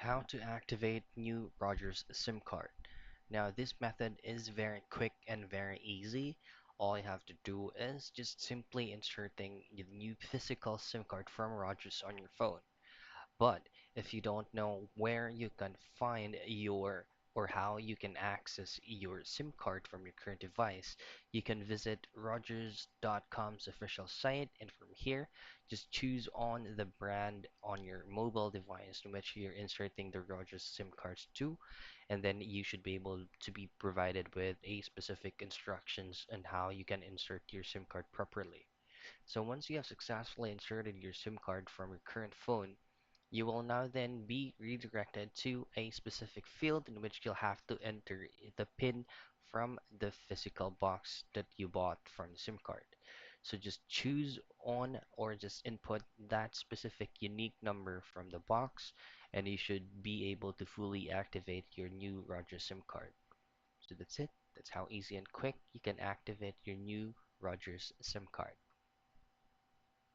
How to activate new Rogers SIM card. Now, this method is very quick and very easy. All you have to do is just simply inserting the new physical SIM card from Rogers on your phone. But if you don't know where you can find your or how you can access your SIM card from your current device, you can visit Rogers.com's official site, and from here, just choose on the brand on your mobile device in which you're inserting the Rogers SIM cards to, and then you should be able to be provided with a specific instructions on how you can insert your SIM card properly. So once you have successfully inserted your SIM card from your current phone, you will now then be redirected to a specific field in which you'll have to enter the PIN from the physical box that you bought from the SIM card. So just choose on or just input that specific unique number from the box, and you should be able to fully activate your new Rogers SIM card. So that's it. That's how easy and quick you can activate your new Rogers SIM card.